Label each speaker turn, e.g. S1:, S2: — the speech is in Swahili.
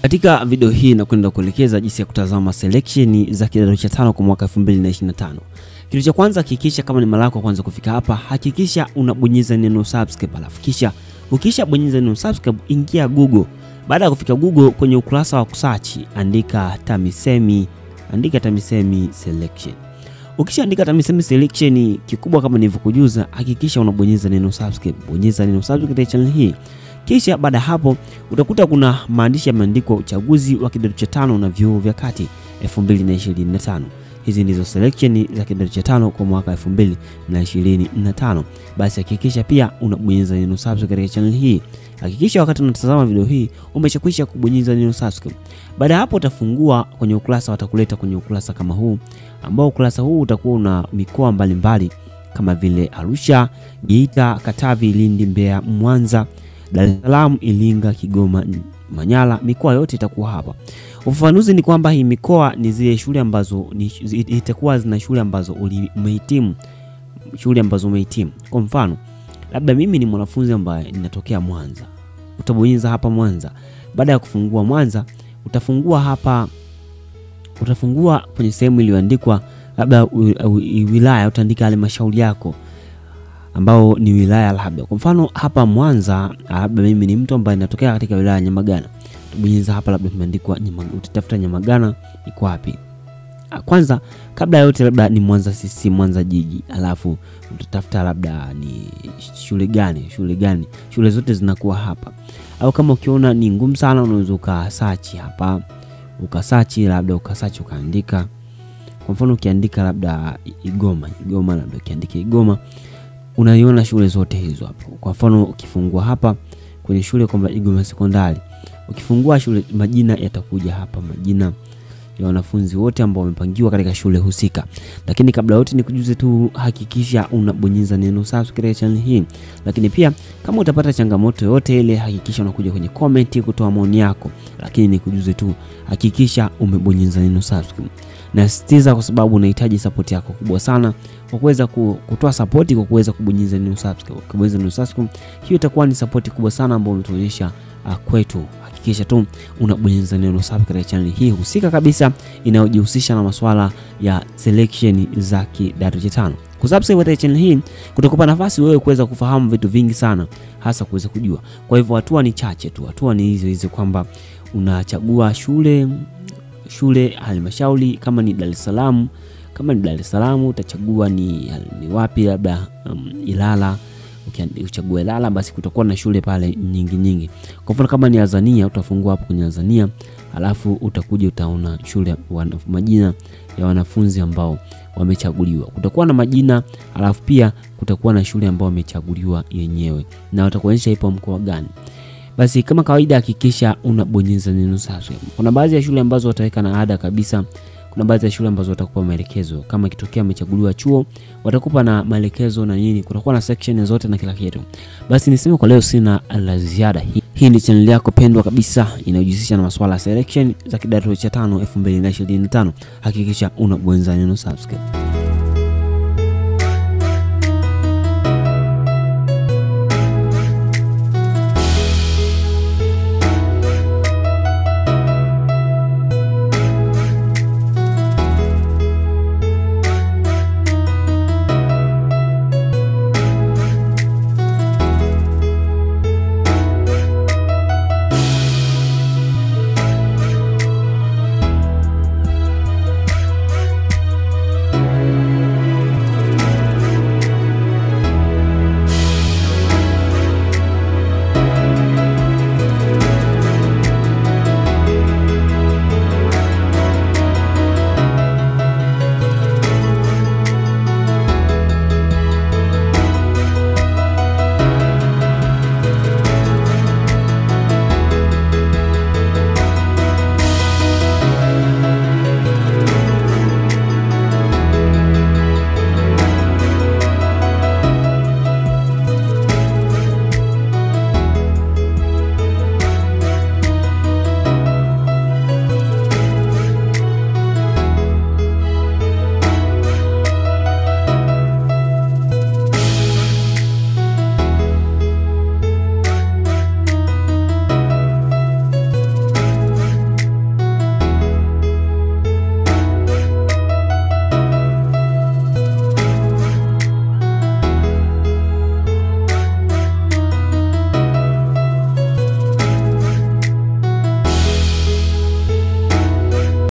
S1: Katika video hii nakwenda kuelekeza jinsi ya kutazama selection za kidato cha 5 kwa mwaka 2025. Kitu cha kwanza, hakikisha kama ni mara yako kwanza kufika hapa, hakikisha unabonyeza neno subscribe, alafu kisha ukishabonyeza neno subscribe ingia Google. Baada ya kufika Google, kwenye ukurasa wa kusearch andika TAMISEMI selection. Ukishaandika TAMISEMI selection, kikubwa kama nilivyokujuza, hakikisha unabonyeza neno subscribe. Bonyeza neno subscribe katika channel hii. Kisha baada hapo utakuta kuna maandishi yameandikwa uchaguzi wa kidato cha 5 na vyuo vya kati 2025. Hizi ndizo selection za kidato cha 5 kwa mwaka 2025. Basi hakikisha pia unabonyeza neno subscribe katika channel hii. Hakikisha wakati unatazama video hii umeshakwisha kubonyeza neno subscribe. Baada hapo utafungua kwenye ukurasa, watakuleta kwenye ukurasa kama huu, ambao ukurasa huu utakuwa una mikoa mbalimbali kama vile Arusha, Geita, Katavi, Lindi, Mbeya, Mwanza, Dar es Salaam, Iringa, Kigoma, Manyara. Mikoa yote itakuwa hapa. Ufafanuzi ni kwamba hii mikoa ni zile shule ambazo itakuwa zina shule ambazo umehitimu. Kwa mfano, labda mimi ni mwanafunzi ambaye ninatokea Mwanza. Utabonyeza hapa Mwanza. Baada ya kufungua Mwanza, utafungua kwenye sehemu iliyoandikwa labda wilaya, utaandika halmashauri yako ambao ni wilaya labda. Kwa mfano hapa Mwanza, labda mimi ni mtu ambaye natokea katika wilaya ya Nyamagana. Tubonyeza hapa, labda tumeandikwa Nyamagana, utatafuta Nyamagana iko wapi. Kwanza kabla ya yote labda ni Mwanza CC, Mwanza jiji, alafu utatafuta labda ni shule gani. Shule zote zinakuwa hapa. Au kama ukiona ni ngumu sana unaweza ukasearch hapa. Labda ukaandika. Kwa mfano ukiandika labda Igoma, labda ukiandika Igoma, unaiona shule zote hizo hapo. Kwa mfano ukifungua hapa kwenye shule kwamba Igoma Sekondari, ukifungua shule majina yatakuja hapa, majina ya wanafunzi wote ambao wamepangiwa katika shule husika. Lakini kabla yote nikujuze tu, hakikisha unabonyeza neno subscribe katika channel hii. Lakini pia kama utapata changamoto yote ile, hakikisha unakuja kwenye comment kutoa maoni yako. Lakini nikujuze tu, hakikisha umebonyeza neno subscribe. Na sitiza kwa sababu unahitaji support yako kubwa sana kwa kuweza kutoa support kwa kuweza kubonyeza neno subscribe. Kubonyeza neno subscribe, hiyo itakuwa ni support kubwa sana ambayo unatuonyesha kwetu. Hakikisha tu unabonyeza neno subscribe katika channel hii husika kabisa inayojihusisha na masuala ya selection za kidato cha 5. Kusubscribe katika channel hii kutakupa nafasi wewe kuweza kufahamu vitu vingi sana, hasa kuweza kujua. Kwa hivyo hatua ni chache tu. Hatua ni hizo kwamba unachagua shule halmashauri. Kama ni Dar es Salaam, utachagua ni wapi, labda Ilala. Ukichagua Ilala, basi kutakuwa na shule pale nyingi. Kwa mfano kama ni Tanzania, utafungua hapo kwenye Tanzania, alafu utakuja utaona shule, majina ya wanafunzi ambao wamechaguliwa. Kutakuwa na majina, alafu pia kutakuwa na shule ambao wamechaguliwa yenyewe, na watakuonyesha ipo mkoa gani. Basi kama kawaida, hakikisha unabonyeza neno subscribe. Kuna baadhi ya shule ambazo wataweka na ada kabisa. Kuna baadhi ya shule ambazo watakupa maelekezo. Kama ikitokea umechaguliwa chuo, watakupa na maelekezo na nini. Kutakuwa na section zote na kila kitu. Basi niseme kwa leo sina la ziada. Hii ni channel yako pendwa kabisa inayojihusisha na masuala ya selection za kidato cha 5 2025. Hakikisha unabonyeza neno subscribe.